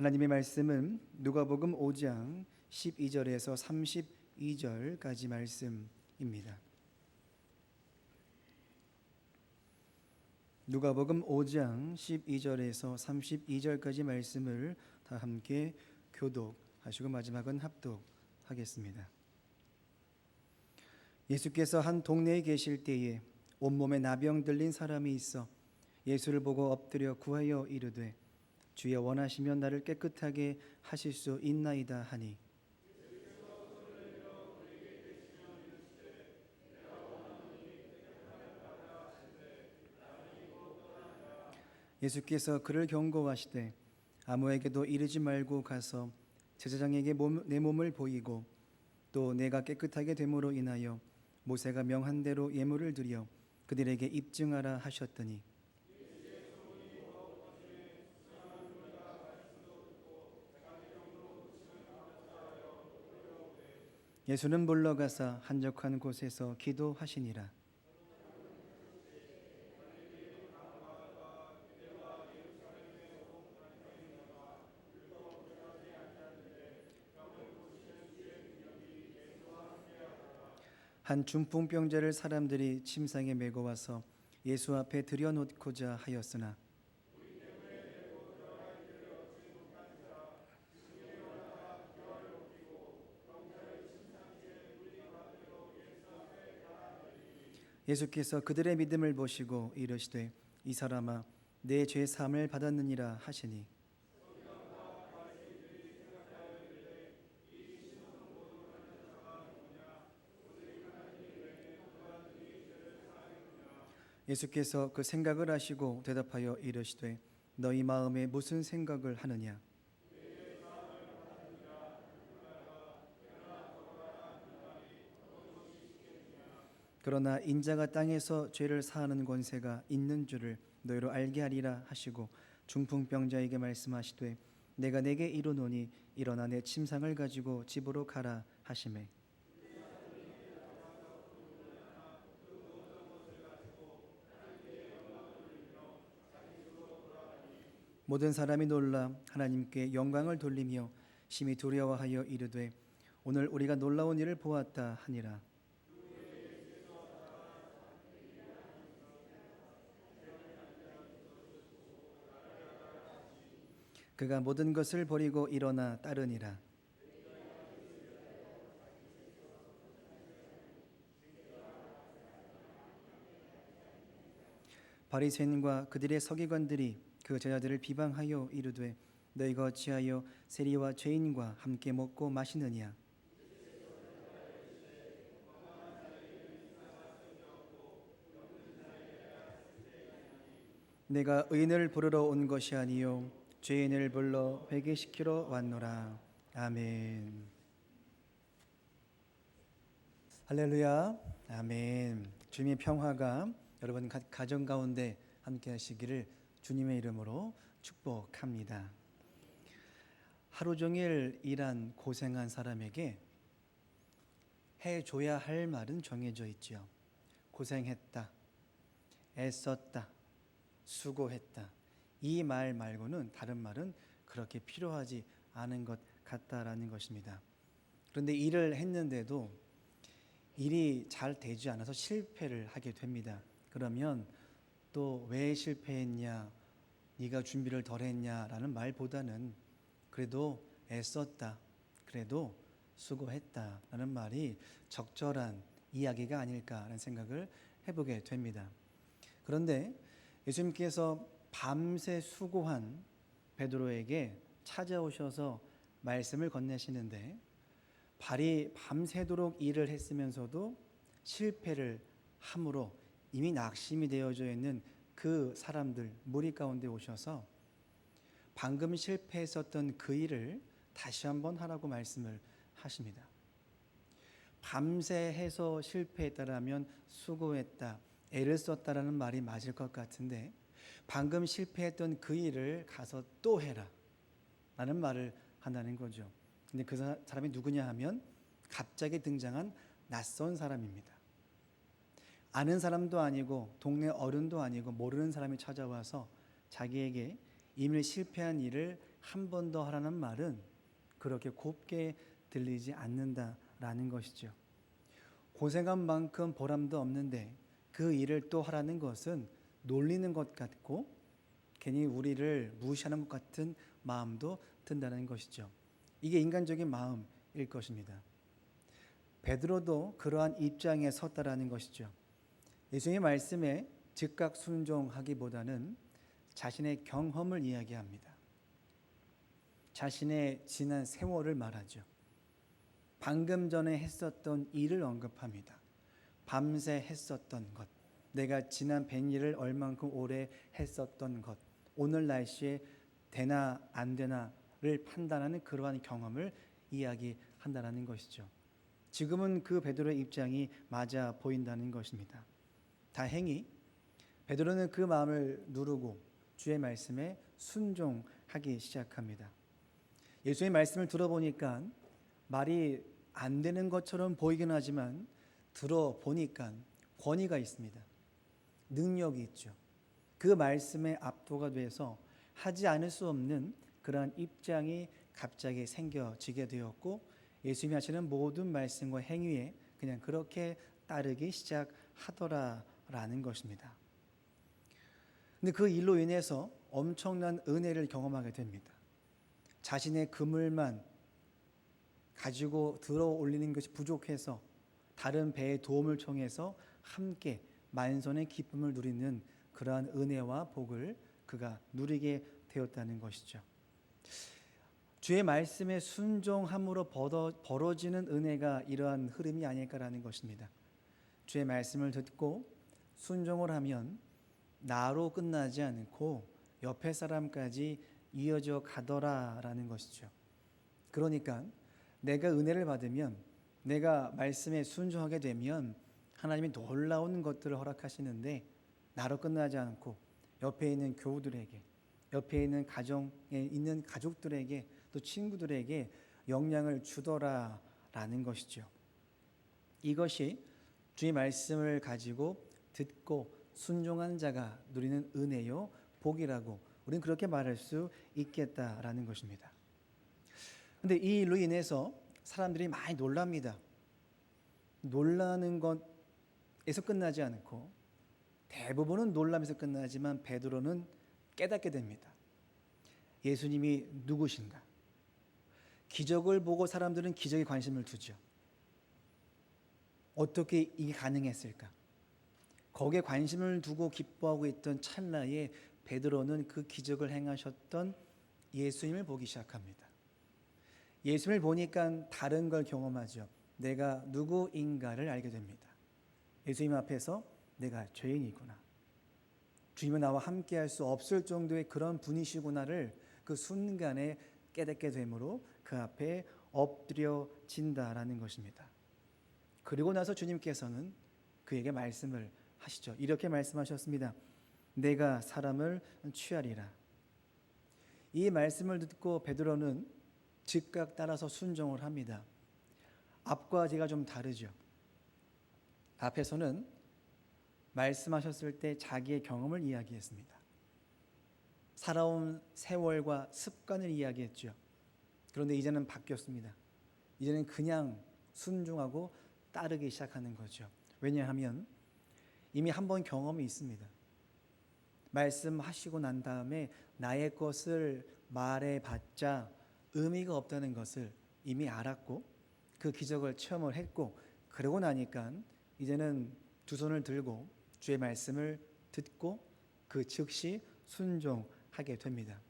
하나님의 말씀은 누가복음 5장 12절에서 32절까지 말씀입니다. 누가복음 5장 12절에서 32절까지 말씀을 다 함께 교독하시고 마지막은 합독하겠습니다. 예수께서 한 동네에 계실 때에 온몸에 나병 들린 사람이 있어 예수를 보고 엎드려 구하여 이르되 주여 원하시면 나를 깨끗하게 하실 수 있나이다 하니 예수께서 그를 경고하시되 아무에게도 이르지 말고 가서 제사장에게 내 몸을 보이고 또 내가 깨끗하게 됨으로 인하여 모세가 명한 대로 예물을 드려 그들에게 입증하라 하셨더니 예수는 물러가사 한적한 곳에서 기도하시니라. 한 중풍병자를 사람들이 침상에 메고 와서 예수 앞에 들여놓고자 하였으나 예수께서 그들의 믿음을 보시고 이르시되 이 사람아 내 죄 사함을 받았느니라 하시니 예수께서 그 생각을 아시고 대답하여 이르시되 너희 마음에 무슨 생각을 하느냐 그러나 인자가 땅에서 죄를 사하는 권세가 있는 줄을 너희로 알게 하리라 하시고 중풍병자에게 말씀하시되 내가 내게 이르노니 일어나 내 침상을 가지고 집으로 가라 하시매 모든 사람이 놀라 하나님께 영광을 돌리며 심히 두려워하여 이르되 오늘 우리가 놀라운 일을 보았다 하니라. 그가 모든 것을 버리고 일어나 따르니라. 바리새인과 그들의 서기관들이 그 제자들을 비방하여 이르되 너희가 어찌하여 세리와 죄인과 함께 먹고 마시느냐 내가 의인을 부르러 온 것이 아니요 죄인을 불러 회개시키러 왔노라. 아멘. 할렐루야. 아멘. 주님의 평화가 여러분 가정 가운데 함께 하시기를 주님의 이름으로 축복합니다. 하루 종일 일한 고생한 사람에게 해줘야 할 말은 정해져 있지요. 고생했다, 애썼다, 수고했다. 이 말 말고는 다른 말은 그렇게 필요하지 않은 것 같다라는 것입니다. 그런데 일을 했는데도 일이 잘 되지 않아서 실패를 하게 됩니다. 그러면 또 왜 실패했냐, 네가 준비를 덜 했냐라는 말보다는 그래도 애썼다, 그래도 수고했다라는 말이 적절한 이야기가 아닐까라는 생각을 해보게 됩니다. 그런데 예수님께서 밤새 수고한 베드로에게 찾아오셔서 말씀을 건네시는데 밤새도록 일을 했으면서도 실패를 함으로 이미 낙심이 되어져 있는 그 사람들 무리 가운데 오셔서 방금 실패했었던 그 일을 다시 한번 하라고 말씀을 하십니다. 밤새 해서 실패했다라면 수고했다, 애를 썼다라는 말이 맞을 것 같은데 방금 실패했던 그 일을 가서 또 해라 라는 말을 한다는 거죠. 근데 그 사람이 누구냐 하면 갑자기 등장한 낯선 사람입니다. 아는 사람도 아니고 동네 어른도 아니고 모르는 사람이 찾아와서 자기에게 이미 실패한 일을 한 번 더 하라는 말은 그렇게 곱게 들리지 않는다라는 것이죠. 고생한 만큼 보람도 없는데 그 일을 또 하라는 것은 놀리는 것 같고 괜히 우리를 무시하는 것 같은 마음도 든다는 것이죠. 이게 인간적인 마음일 것입니다. 베드로도 그러한 입장에 섰다라는 것이죠. 예수님의 말씀에 즉각 순종하기보다는 자신의 경험을 이야기합니다. 자신의 지난 세월을 말하죠. 방금 전에 했었던 일을 언급합니다. 밤새 했었던 것, 내가 지난 100일을 얼만큼 오래 했었던 것, 오늘 날씨에 되나 안 되나를 판단하는 그러한 경험을 이야기한다는 것이죠. 지금은 그 베드로의 입장이 맞아 보인다는 것입니다. 다행히 베드로는 그 마음을 누르고 주의 말씀에 순종하기 시작합니다. 예수의 말씀을 들어보니까 말이 안 되는 것처럼 보이긴 하지만 들어보니까 권위가 있습니다. 능력이 있죠. 그 말씀에 압도가 돼서 하지 않을 수 없는 그러한 입장이 갑자기 생겨지게 되었고 예수님이 하시는 모든 말씀과 행위에 그냥 그렇게 따르기 시작하더라라는 것입니다. 근데 그 일로 인해서 엄청난 은혜를 경험하게 됩니다. 자신의 그물만 가지고 들어 올리는 것이 부족해서 다른 배의 도움을 청해서 함께 만선의 기쁨을 누리는 그러한 은혜와 복을 그가 누리게 되었다는 것이죠. 주의 말씀에 순종함으로 벌어지는 은혜가 이러한 흐름이 아닐까라는 것입니다. 주의 말씀을 듣고 순종을 하면 나로 끝나지 않고 옆에 사람까지 이어져 가더라라는 것이죠. 그러니까 내가 은혜를 받으면, 내가 말씀에 순종하게 되면 하나님이 놀라운 것들을 허락하시는데 나로 끝나지 않고 옆에 있는 교우들에게, 옆에 있는 가정에 있는 가족들에게, 또 친구들에게 영향을 주더라라는 것이죠. 이것이 주의 말씀을 가지고 듣고 순종한 자가 누리는 은혜요 복이라고 우리는 그렇게 말할 수 있겠다라는 것입니다. 그런데 이 일로 인해서 사람들이 많이 놀랍니다. 놀라는 것에서 끝나지 않고 대부분은 놀람에서 끝나지만 베드로는 깨닫게 됩니다. 예수님이 누구신가? 기적을 보고 사람들은 기적에 관심을 두죠. 어떻게 이게 가능했을까? 거기에 관심을 두고 기뻐하고 있던 찰나에 베드로는 그 기적을 행하셨던 예수님을 보기 시작합니다. 예수님을 보니까 다른 걸 경험하죠. 내가 누구인가를 알게 됩니다. 예수님 앞에서 내가 죄인이구나. 주님은 나와 함께할 수 없을 정도의 그런 분이시구나를 그 순간에 깨닫게 되므로 그 앞에 엎드려진다라는 것입니다. 그리고 나서 주님께서는 그에게 말씀을 하시죠. 이렇게 말씀하셨습니다. 내가 사람을 취하리라. 이 말씀을 듣고 베드로는 즉각 따라서 순종을 합니다. 앞과 뒤가 좀 다르죠. 앞에서는 말씀하셨을 때 자기의 경험을 이야기했습니다. 살아온 세월과 습관을 이야기했죠. 그런데 이제는 바뀌었습니다. 이제는 그냥 순종하고 따르기 시작하는 거죠. 왜냐하면 이미 한 번 경험이 있습니다. 말씀하시고 난 다음에 나의 것을 말해봤자 의미가 없다는 것을 이미 알았고 그 기적을 체험을 했고 그러고 나니까 이제는 두 손을 들고 주의 말씀을 듣고 그 즉시 순종하게 됩니다.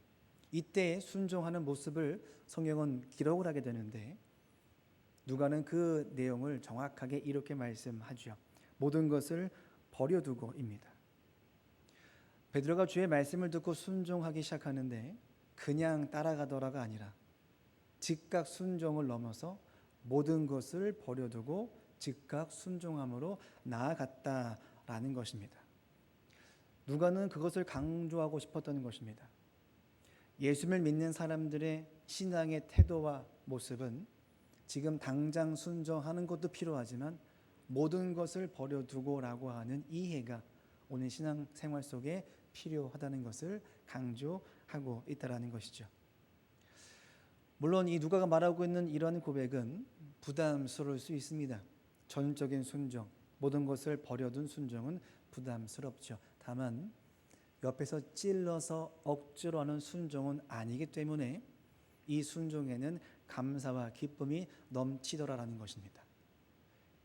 이때 순종하는 모습을 성경은 기록을 하게 되는데 누가는 그 내용을 정확하게 이렇게 말씀하죠. 모든 것을 버려두고입니다. 베드로가 주의 말씀을 듣고 순종하기 시작하는데 그냥 따라가더라가 아니라 즉각 순종을 넘어서 모든 것을 버려두고 즉각 순종함으로 나아갔다라는 것입니다. 누가는 그것을 강조하고 싶었던 것입니다. 예수를 믿는 사람들의 신앙의 태도와 모습은 지금 당장 순종하는 것도 필요하지만 모든 것을 버려두고라고 하는 이해가 오늘 신앙생활 속에 필요하다는 것을 강조하고 있다는 것이죠. 물론 이 누가가 말하고 있는 이러한 고백은 부담스러울 수 있습니다. 전적인 순종, 모든 것을 버려둔 순종은 부담스럽죠. 다만 옆에서 찔러서 억지로 하는 순종은 아니기 때문에 이 순종에는 감사와 기쁨이 넘치더라라는 것입니다.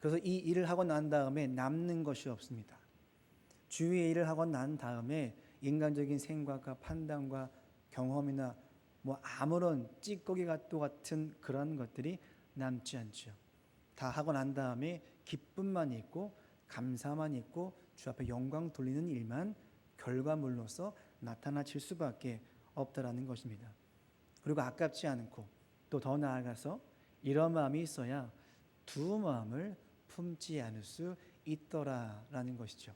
그래서 이 일을 하고 난 다음에 남는 것이 없습니다. 주위의 일을 하고 난 다음에 인간적인 생각과 판단과 경험이나 아무런 찌꺼기가 또 같은 그런 것들이 남지 않죠. 다 하고 난 다음에 기쁨만 있고 감사만 있고 주 앞에 영광 돌리는 일만 결과물로서 나타나질 수밖에 없다라는 것입니다. 그리고 아깝지 않고 또 더 나아가서 이런 마음이 있어야 두 마음을 품지 않을 수 있더라라는 것이죠.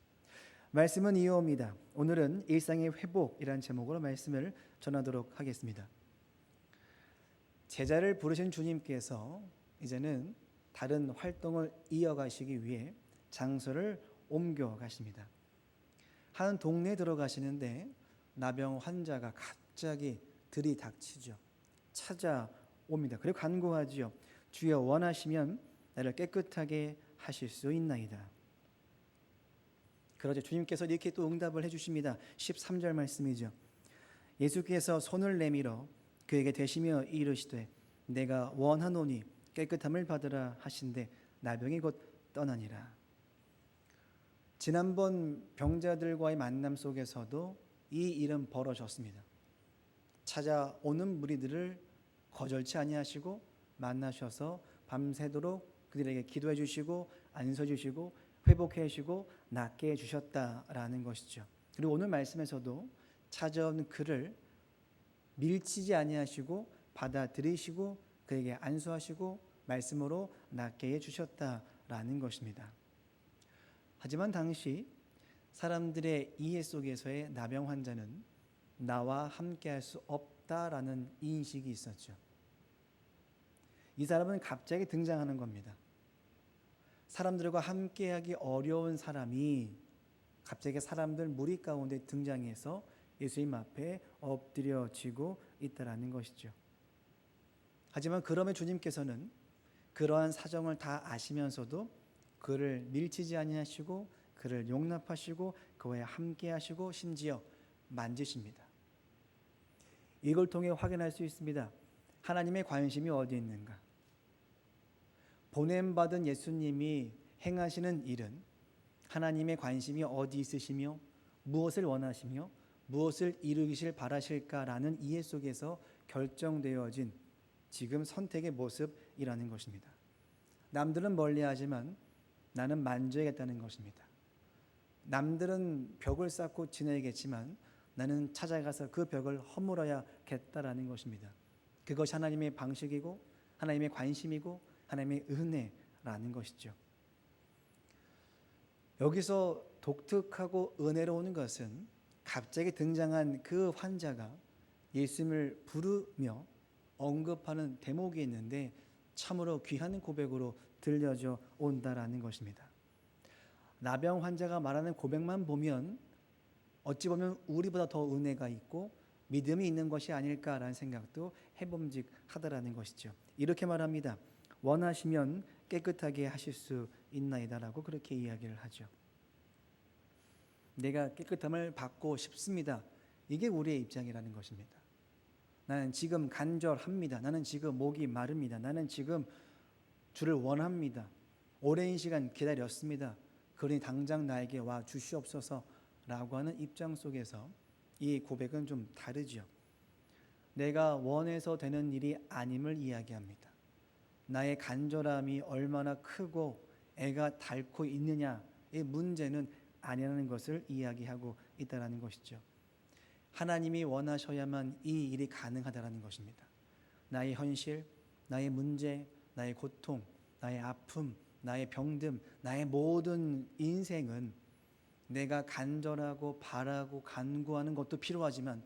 말씀은 이어옵니다. 오늘은 일상의 회복이라는 제목으로 말씀을 전하도록 하겠습니다. 제자를 부르신 주님께서 이제는 다른 활동을 이어가시기 위해 장소를 옮겨가십니다. 한 동네에 들어가시는데 나병 환자가 갑자기 들이닥치죠. 찾아옵니다. 그리고 간구하지요. 주여 원하시면 나를 깨끗하게 하실 수 있나이다. 그러자 주님께서 이렇게 또 응답을 해주십니다. 13절 말씀이죠. 예수께서 손을 내밀어 그에게 대시며 이르시되 내가 원하노니 깨끗함을 받으라 하신대 나병이 곧 떠나니라. 지난번 병자들과의 만남 속에서도 이 일은 벌어졌습니다. 찾아오는 무리들을 거절치 아니하시고 만나셔서 밤새도록 그들에게 기도해 주시고 안서 주시고 회복해 주시고 낫게 해 주셨다라는 것이죠. 그리고 오늘 말씀에서도 찾아온 그를 밀치지 아니하시고 받아들이시고 그에게 안수하시고 말씀으로 낫게 해 주셨다라는 것입니다. 하지만 당시 사람들의 이해 속에서의 나병 환자는 나와 함께할 수 없다라는 인식이 있었죠. 이 사람은 갑자기 등장하는 겁니다. 사람들과 함께하기 어려운 사람이 갑자기 사람들 무리 가운데 등장해서 예수님 앞에 엎드려지고 있다라는 것이죠. 하지만 그럼에 주님께서는 그러한 사정을 다 아시면서도 그를 밀치지 아니하시고 그를 용납하시고 그와 함께하시고 심지어 만지십니다. 이걸 통해 확인할 수 있습니다. 하나님의 관심이 어디 있는가? 보냄받은 예수님이 행하시는 일은 하나님의 관심이 어디 있으시며 무엇을 원하시며 무엇을 이루기를 바라실까라는 이해 속에서 결정되어진 지금 선택의 모습이라는 것입니다. 남들은 멀리하지만 나는 만져야겠다는 것입니다. 남들은 벽을 쌓고 지내겠지만 나는 찾아가서 그 벽을 허물어야겠다라는 것입니다. 그것이 하나님의 방식이고 하나님의 관심이고 하나님의 은혜라는 것이죠. 여기서 독특하고 은혜로운 것은 갑자기 등장한 그 환자가 예수님을 부르며 언급하는 대목이 있는데 참으로 귀한 고백으로 들려져 온다라는 것입니다. 나병 환자가 말하는 고백만 보면 어찌 보면 우리보다 더 은혜가 있고 믿음이 있는 것이 아닐까라는 생각도 해봄직하다라는 것이죠. 이렇게 말합니다. 원하시면 깨끗하게 하실 수 있나이다라고 그렇게 이야기를 하죠. 내가 깨끗함을 받고 싶습니다. 이게 우리의 입장이라는 것입니다. 나는 지금 간절합니다. 나는 지금 목이 마릅니다. 나는 지금 주를 원합니다. 오랜 시간 기다렸습니다. 그러니 당장 나에게 와 주시옵소서라고 하는 입장 속에서 이 고백은 좀 다르죠. 내가 원해서 되는 일이 아님을 이야기합니다. 나의 간절함이 얼마나 크고 애가 닳고 있느냐의 문제는 아니라는 것을 이야기하고 있다는 것이죠. 하나님이 원하셔야만 이 일이 가능하다는 것입니다. 나의 현실, 나의 문제, 나의 고통, 나의 아픔, 나의 병듦, 나의 모든 인생은 내가 간절하고 바라고 간구하는 것도 필요하지만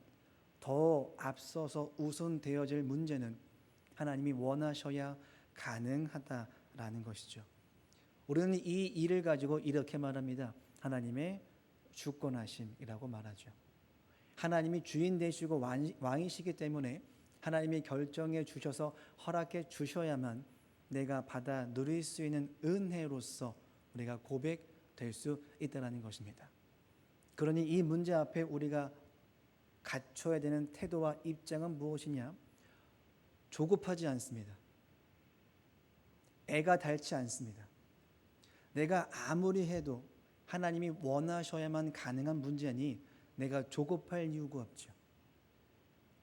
더 앞서서 우선되어질 문제는 하나님이 원하셔야 가능하다라는 것이죠. 우리는 이 일을 가지고 이렇게 말합니다. 하나님의 주권하심이라고 말하죠. 하나님이 주인 되시고 왕이시기 때문에 하나님이 결정해 주셔서 허락해 주셔야만 내가 받아 누릴 수 있는 은혜로서 우리가 고백될 수 있다는 것입니다. 그러니 이 문제 앞에 우리가 갖춰야 되는 태도와 입장은 무엇이냐? 조급하지 않습니다. 애가 닳지 않습니다. 내가 아무리 해도 하나님이 원하셔야만 가능한 문제니 내가 조급할 이유가 없죠.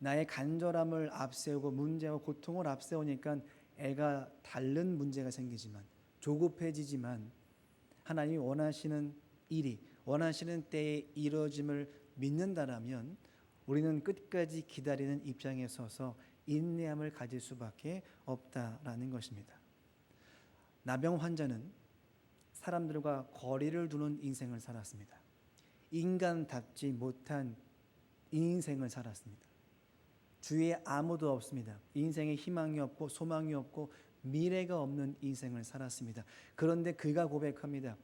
나의 간절함을 앞세우고 문제와 고통을 앞세우니까 애가 닳는 문제가 생기지만, 조급해지지만, 하나님이 원하시는 일이 원하시는 때에 이루어짐을 믿는다라면 우리는 끝까지 기다리는 입장에 서서 인내함을 가질 수밖에 없다라는 것입니다. 나병 환자는 사람들과 거리를 두는 인생을 살았습니다. 인간답지 못한 인생을 살았습니다. 주위에 아무도 없습니다. 인생에 희망이 없고 소망이 없고 미래가 없는 인생을 살았습니다. 그런데 그가 고백합니다.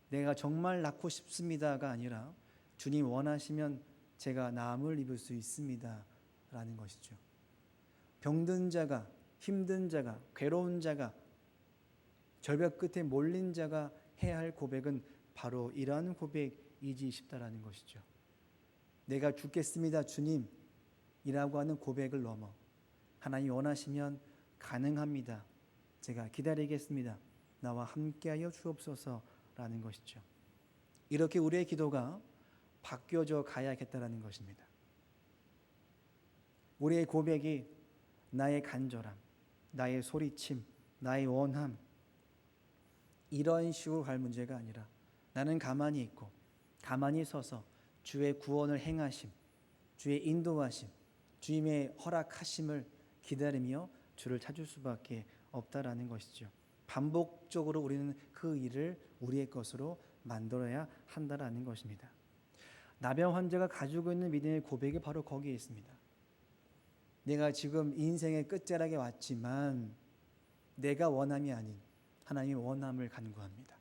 내가 정말 낫고 싶습니다가 아니라 주님 원하시면 제가 나음을 입을 수 있습니다 라는 것이죠. 병든 자가, 힘든 자가, 괴로운 자가, 절벽 끝에 몰린 자가 해야 할 고백은 바로 이러한 고백이지 싶다라는 것이죠. 내가 죽겠습니다 주님 이라고 하는 고백을 넘어 하나님 원하시면 가능합니다. 제가 기다리겠습니다. 나와 함께하여 주옵소서라는 것이죠. 이렇게 우리의 기도가 바뀌어져 가야겠다라는 것입니다. 우리의 고백이 나의 간절함, 나의 소리침, 나의 원함 이런 식으로 갈 문제가 아니라 나는 가만히 있고 가만히 서서 주의 구원을 행하심, 주의 인도하심, 주님의 허락하심을 기다리며 주를 찾을 수밖에 없다라는 것이죠. 반복적으로 우리는 그 일을 우리의 것으로 만들어야 한다라는 것입니다. 나병 환자가 가지고 있는 믿음의 고백이 바로 거기에 있습니다. 내가 지금 인생의 끝자락에 왔지만 내가 원함이 아닌 하나님의 원함을 간구합니다.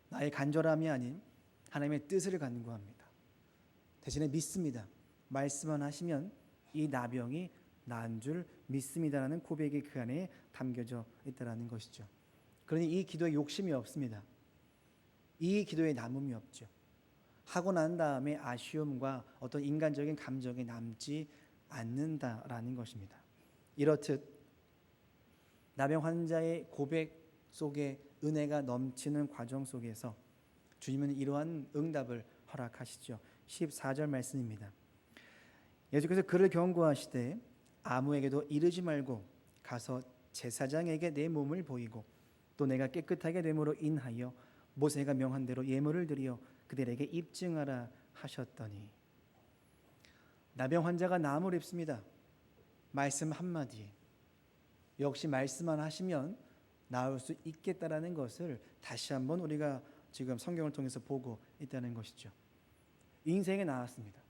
나의 간절함이 아닌 하나님의 뜻을 간구합니다. 대신에 믿습니다. 말씀만 하시면 이 나병이 나은 줄 믿습니다라는 고백이 그 안에 담겨져 있다는 것이죠. 그러니 이 기도에 욕심이 없습니다. 이 기도에 남음이 없죠. 하고 난 다음에 아쉬움과 어떤 인간적인 감정이 남지 않는다라는 것입니다. 이렇듯 나병 환자의 고백 속에 은혜가 넘치는 과정 속에서 주님은 이러한 응답을 허락하시죠. 14절 말씀입니다. 예수께서 그를 경고하시되 아무에게도 이르지 말고 가서 제사장에게 내 몸을 보이고 또 내가 깨끗하게 됨으로 인하여 모세가 명한 대로 예물을 드리어 그들에게 입증하라 하셨더니. 나병 환자가 나음을 입습니다. 말씀 한마디에 역시 말씀만 하시면 나을 수 있겠다라는 것을 다시 한번 우리가 지금 성경을 통해서 보고 있다는 것이죠. 인생에 나았습니다.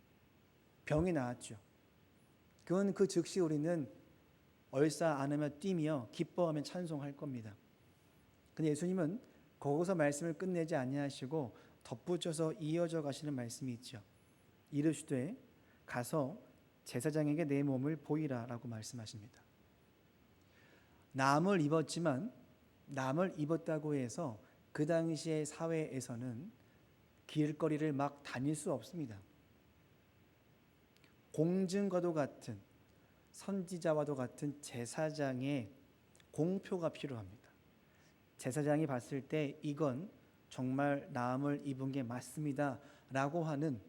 병이 나았죠. 그건 그 즉시 우리는 얼싸 안으며 뛰며 기뻐하며 찬송할 겁니다. 근데 예수님은 거기서 말씀을 끝내지 아니하시고 덧붙여서 이어져 가시는 말씀이 있죠. 이르시되 가서 제사장에게 내 몸을 보이라라고 말씀하십니다. 남을 입었지만 남을 입었다고 해서 그 당시의 사회에서는 길거리를 막 다닐 수 없습니다. 공증과도 같은 선지자와도 같은 제사장의 공표가 필요합니다. 제사장이 봤을 때 이건 정말 나음을 입은 게 맞습니다 라고 하는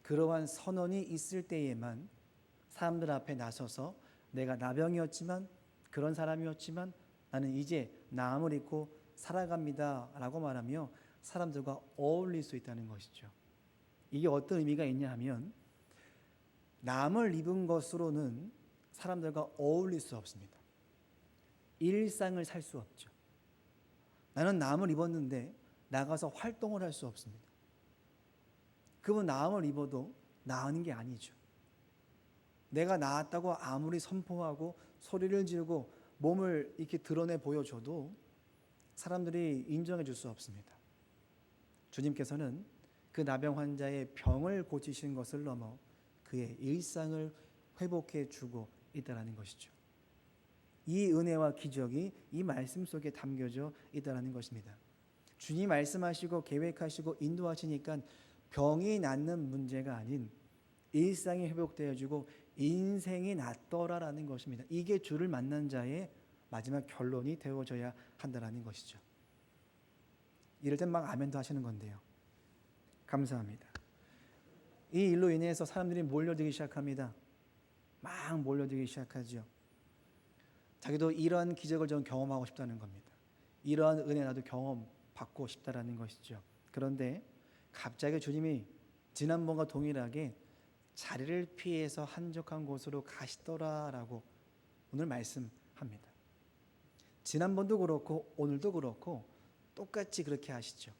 그러한 선언이 있을 때에만 사람들 앞에 나서서 내가 나병이었지만 그런 사람이었지만 나는 이제 나음을 입고 살아갑니다 라고 말하며 사람들과 어울릴 수 있다는 것이죠. 이게 어떤 의미가 있냐 하면 나음을 입은 것으로는 사람들과 어울릴 수 없습니다. 일상을 살 수 없죠. 나는 나음을 입었는데 나가서 활동을 할 수 없습니다. 그분 나음을 입어도 나은 게 아니죠. 내가 나았다고 아무리 선포하고 소리를 지르고 몸을 이렇게 드러내 보여줘도 사람들이 인정해 줄 수 없습니다. 주님께서는 그 나병 환자의 병을 고치신 것을 넘어 그의 일상을 회복해 주고 있다라는 것이죠. 이 은혜와 기적이 이 말씀 속에 담겨져 있다라는 것입니다. 주님 말씀하시고 계획하시고 인도하시니까 병이 낫는 문제가 아닌 일상이 회복되어지고 인생이 낫더라라는 것입니다. 이게 주를 만난 자의 마지막 결론이 되어져야 한다라는 것이죠. 이럴 땐 막 아멘도 하시는 건데요. 감사합니다. 이 일로 인해서 사람들이 몰려들기 시작합니다. 막 몰려들기 시작하죠. 자기도 이러한 기적을 좀 경험하고 싶다는 겁니다. 이러한 은혜 나도 경험받고 싶다라는 것이죠. 그런데 갑자기 주님이 지난번과 동일하게 자리를 피해서 한적한 곳으로 가시더라라고 오늘 말씀합니다. 지난번도 그렇고 오늘도 그렇고 똑같이 그렇게 하시죠.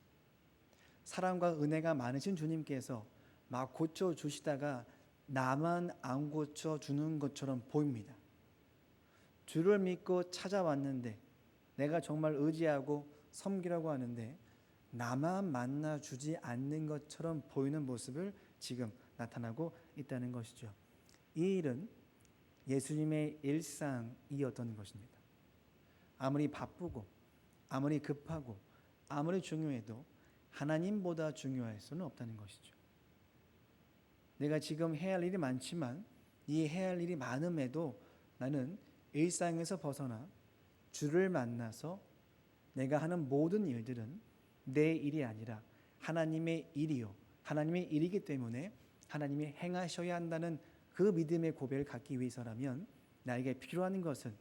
사랑과 은혜가 많으신 주님께서 막 고쳐주시다가 나만 안 고쳐주는 것처럼 보입니다. 주를 믿고 찾아왔는데 내가 정말 의지하고 섬기라고 하는데 나만 만나주지 않는 것처럼 보이는 모습을 지금 나타나고 있다는 것이죠. 이 일은 예수님의 일상이었던 것입니다. 아무리 바쁘고 아무리 급하고 아무리 중요해도 하나님보다 중요할 수는 없다는 것이죠. 내가 지금 해야 할 일이 많지만 이 해야 할 일이 많음에도 나는 일상에서 벗어나 주를 만나서 내가 하는 모든 일들은 내 일이 아니라 하나님의 일이요 하나님의 일이기 때문에 하나님이 행하셔야 한다는 그 믿음의 고백을 갖기 위해서라면 나에게 필요한 것은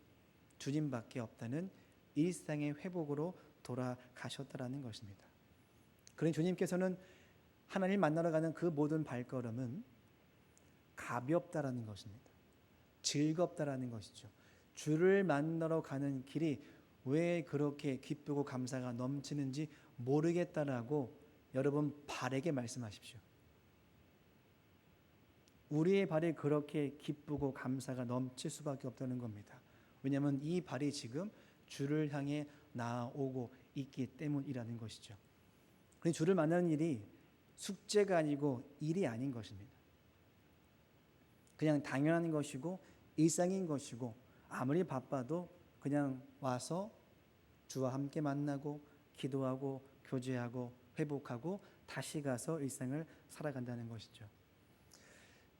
주님밖에 없다는 일상의 회복으로 돌아가셨다라는 것입니다. 그러니 주님께서는 하나님 만나러 가는 그 모든 발걸음은 가볍다라는 것입니다. 즐겁다라는 것이죠. 주를 만나러 가는 길이 왜 그렇게 기쁘고 감사가 넘치는지 모르겠다라고 여러분 발에게 말씀하십시오. 우리의 발이 그렇게 기쁘고 감사가 넘칠 수밖에 없다는 겁니다. 왜냐하면 이 발이 지금 주를 향해 나아오고 있기 때문이라는 것이죠. 그러니 주를 만나는 일이 숙제가 아니고 일이 아닌 것입니다. 그냥 당연한 것이고 일상인 것이고 아무리 바빠도 그냥 와서 주와 함께 만나고 기도하고 교제하고 회복하고 다시 가서 일상을 살아간다는 것이죠.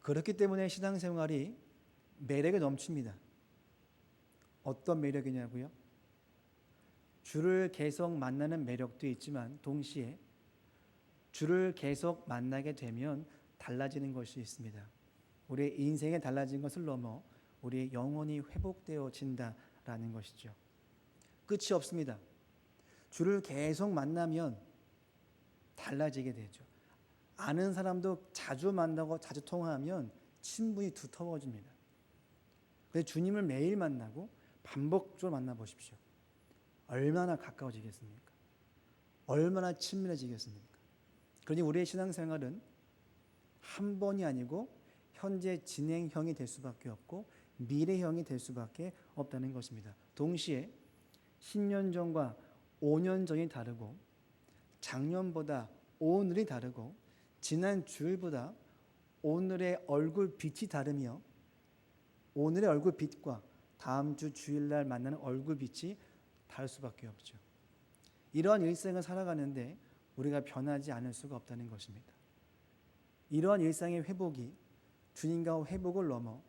그렇기 때문에 신앙생활이 매력이 넘칩니다. 어떤 매력이냐고요? 주를 계속 만나는 매력도 있지만 동시에 주를 계속 만나게 되면 달라지는 것이 있습니다. 우리의 인생에 달라진 것을 넘어 우리의 영혼이 회복되어진다라는 것이죠. 끝이 없습니다. 주를 계속 만나면 달라지게 되죠. 아는 사람도 자주 만나고 자주 통화하면 친분이 두터워집니다. 그래서 주님을 매일 만나고 반복적으로 만나보십시오. 얼마나 가까워지겠습니까? 얼마나 친밀해지겠습니까? 그러니 우리의 신앙생활은 한 번이 아니고 현재 진행형이 될 수밖에 없고 미래형이 될 수밖에 없다는 것입니다. 동시에 10년 전과 5년 전이 다르고 작년보다 오늘이 다르고 지난 주일보다 오늘의 얼굴 빛이 다르며 오늘의 얼굴 빛과 다음 주 주일날 만나는 얼굴 빛이 다를 수밖에 없죠. 이러한 일생을 살아가는데 우리가 변하지 않을 수가 없다는 것입니다. 이러한 일상의 회복이 주님과 회복을 넘어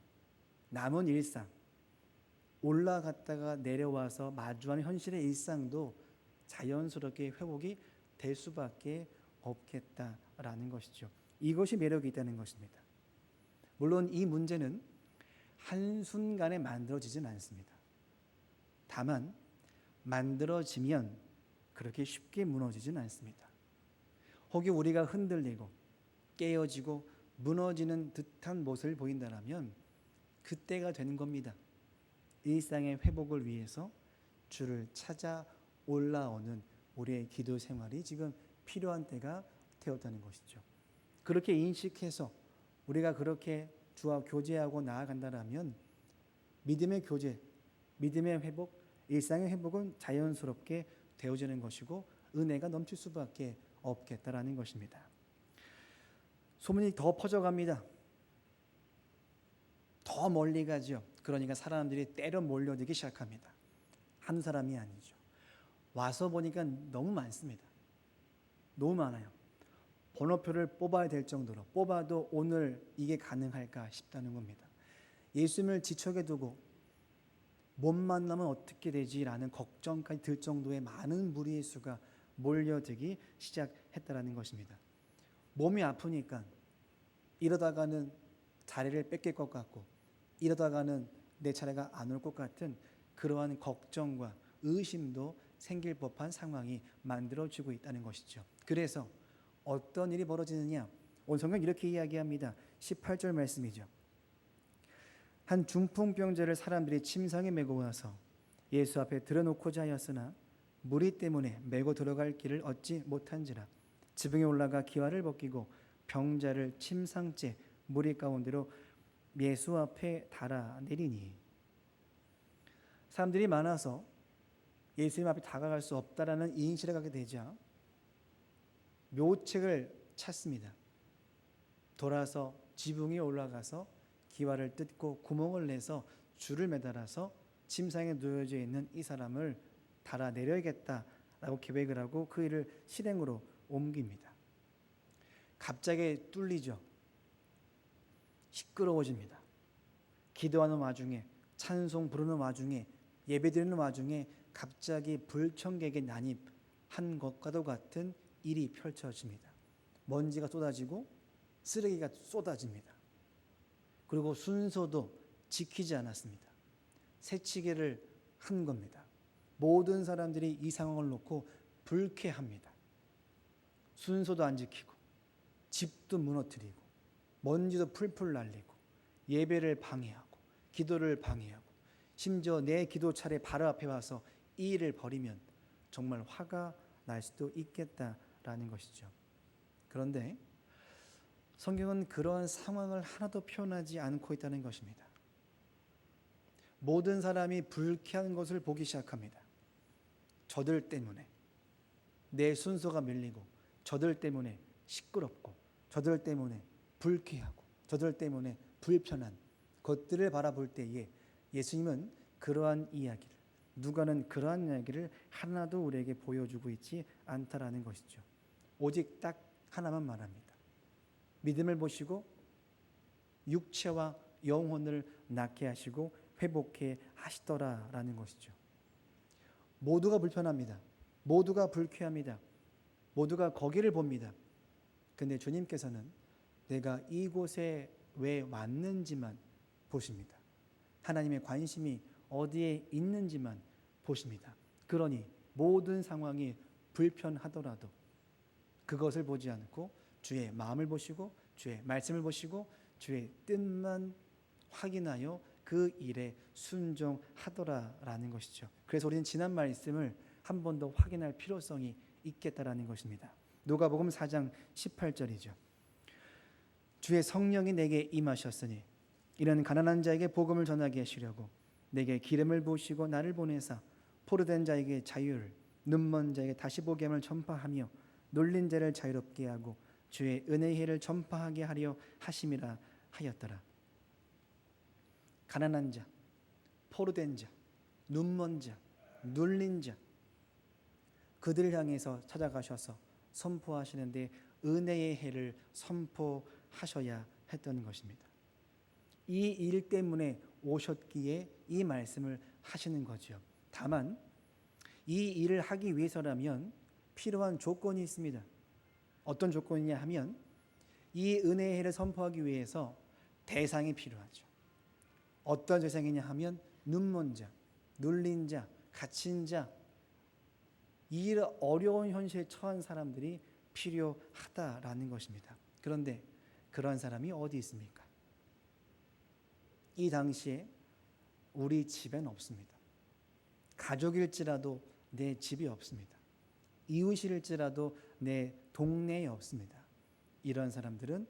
남은 일상, 올라갔다가 내려와서 마주하는 현실의 일상도 자연스럽게 회복이 될 수밖에 없겠다라는 것이죠. 이것이 매력이 있다는 것입니다. 물론 이 문제는 한순간에 만들어지진 않습니다. 다만 만들어지면 그렇게 쉽게 무너지진 않습니다. 혹이 우리가 흔들리고 깨어지고 무너지는 듯한 모습을 보인다면 그때가 되는 겁니다. 일상의 회복을 위해서 주를 찾아 올라오는 우리의 기도 생활이 지금 필요한 때가 되었다는 것이죠. 그렇게 인식해서 우리가 그렇게 주와 교제하고 나아간다면 믿음의 교제, 믿음의 회복, 일상의 회복은 자연스럽게 되어지는 것이고 은혜가 넘칠 수밖에 없겠다라는 것입니다. 소문이 더 퍼져갑니다. 더 멀리 가죠. 그러니까 사람들이 때려 몰려들기 시작합니다. 한 사람이 아니죠. 와서 보니까 너무 많습니다. 너무 많아요. 번호표를 뽑아야 될 정도로, 뽑아도 오늘 이게 가능할까 싶다는 겁니다. 예수님을 지척에 두고 못 만나면 어떻게 되지라는 걱정까지 들 정도의 많은 무리의 수가 몰려들기 시작했다라는 것입니다. 몸이 아프니까 이러다가는 자리를 뺏길 것 같고, 이러다가는 내 차례가 안 올 것 같은 그러한 걱정과 의심도 생길 법한 상황이 만들어지고 있다는 것이죠. 그래서 어떤 일이 벌어지느냐? 오늘 성경 이렇게 이야기합니다. 18절 말씀이죠. 한 중풍병자를 사람들이 침상에 메고 와서 예수 앞에 들어놓고자 하였으나 무리 때문에 메고 들어갈 길을 얻지 못한지라 지붕에 올라가 기와를 벗기고 병자를 침상째 무리 가운데로 예수 앞에 달아내리니. 사람들이 많아서 예수님 앞에 다가갈 수 없다라는 인식을 갖게 되자 묘책을 찾습니다. 돌아서 지붕에 올라가서 기와를 뜯고 구멍을 내서 줄을 매달아서 침상에 놓여져 있는 이 사람을 달아내려야겠다라고 계획을 하고 그 일을 실행으로 옮깁니다. 갑자기 뚫리죠. 시끄러워집니다. 기도하는 와중에, 찬송 부르는 와중에, 예배드리는 와중에 갑자기 불청객에 난입한 것과도 같은 일이 펼쳐집니다. 먼지가 쏟아지고 쓰레기가 쏟아집니다. 그리고 순서도 지키지 않았습니다. 새치기를 한 겁니다. 모든 사람들이 이 상황을 놓고 불쾌합니다. 순서도 안 지키고 집도 무너뜨리고 먼지도 풀풀 날리고 예배를 방해하고 기도를 방해하고 심지어 내 기도 차례 바로 앞에 와서 이 일을 벌이면 정말 화가 날 수도 있겠다라는 것이죠. 그런데 성경은 그러한 상황을 하나도 표현하지 않고 있다는 것입니다. 모든 사람이 불쾌한 것을 보기 시작합니다. 저들 때문에 내 순서가 밀리고, 저들 때문에 시끄럽고, 저들 때문에 불쾌하고, 저들 때문에 불편한 것들을 바라볼 때에 예수님은 그러한 이야기를, 누가는 그러한 이야기를 하나도 우리에게 보여주고 있지 않다라는 것이죠. 오직 딱 하나만 말합니다. 믿음을 보시고 육체와 영혼을 낫게 하시고 회복해 하시더라라는 것이죠. 모두가 불편합니다. 모두가 불쾌합니다. 모두가 거기를 봅니다. 근데 주님께서는 내가 이곳에 왜 왔는지만 보십니다. 하나님의 관심이 어디에 있는지만 보십니다. 그러니 모든 상황이 불편하더라도 그것을 보지 않고 주의 마음을 보시고 주의 말씀을 보시고 주의 뜻만 확인하여 그 일에 순종하더라라는 것이죠. 그래서 우리는 지난 말씀을 한 번 더 확인할 필요성이 있겠다라는 것입니다. 누가복음 4장 18절이죠. 주의 성령이 내게 임하셨으니 이는 가난한 자에게 복음을 전하게 하시려고 내게 기름을 부으시고 나를 보내사 포로된 자에게 자유를, 눈먼 자에게 다시 보게 함을 전파하며 놀린 자를 자유롭게 하고 주의 은혜의 해를 전파하게 하려 하심이라 하였더라. 가난한 자, 포로된 자, 눈먼 자, 눌린 자, 그들을 향해서 찾아가셔서 선포하시는데 은혜의 해를 선포하셔야 했던 것입니다. 이 일 때문에 오셨기에 이 말씀을 하시는 거죠. 다만 이 일을 하기 위해서라면 필요한 조건이 있습니다. 어떤 조건이냐 하면 이 은혜의 해를 선포하기 위해서 대상이 필요하죠. 어떤 대상이냐 하면 눈먼 자, 눌린 자, 갇힌 자, 이 어려운 현실에 처한 사람들이 필요하다라는 것입니다. 그런데 그런 사람이 어디 있습니까? 이 당시에 우리 집엔 없습니다. 가족일지라도 내 집이 없습니다. 이웃일지라도 내 동네에 없습니다. 이런 사람들은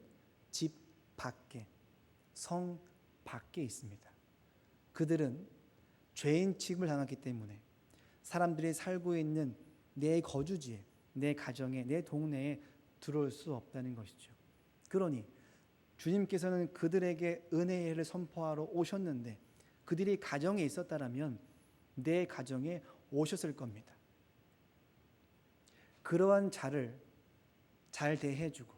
집 밖에, 성 밖에 있습니다. 그들은 죄인 취급을 당했기 때문에 사람들이 살고 있는 내 거주지에, 내 가정에, 내 동네에 들어올 수 없다는 것이죠. 그러니 주님께서는 그들에게 은혜의 해를 선포하러 오셨는데 그들이 가정에 있었다라면 내 가정에 오셨을 겁니다. 그러한 자를 잘 대해주고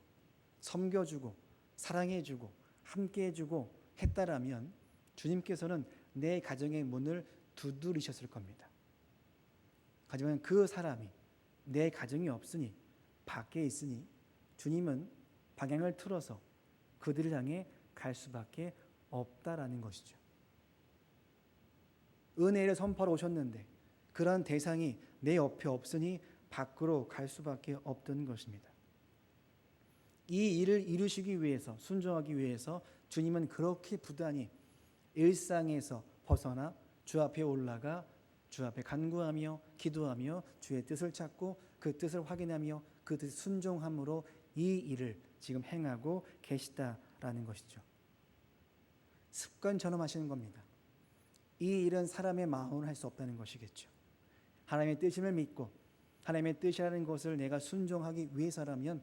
섬겨주고 사랑해주고 함께해주고 했다라면 주님께서는 내 가정의 문을 두드리셨을 겁니다. 하지만 그 사람이 내 가정이 없으니 밖에 있으니 주님은 방향을 틀어서 그들을 향해 갈 수밖에 없다라는 것이죠. 은혜를 선포하러 오셨는데 그러한 대상이 내 옆에 없으니 밖으로 갈 수밖에 없던 것입니다. 이 일을 이루시기 위해서, 순종하기 위해서 주님은 그렇게 부단히 일상에서 벗어나 주 앞에 올라가 주 앞에 간구하며 기도하며 주의 뜻을 찾고 그 뜻을 확인하며 그 뜻 순종함으로 이 일을 지금 행하고 계시다라는 것이죠. 습관처럼 하시는 겁니다. 이 일은 사람의 마음으로 할 수 없다는 것이겠죠. 하나님의 뜻임을 믿고 하나님의 뜻이라는 것을 내가 순종하기 위해서라면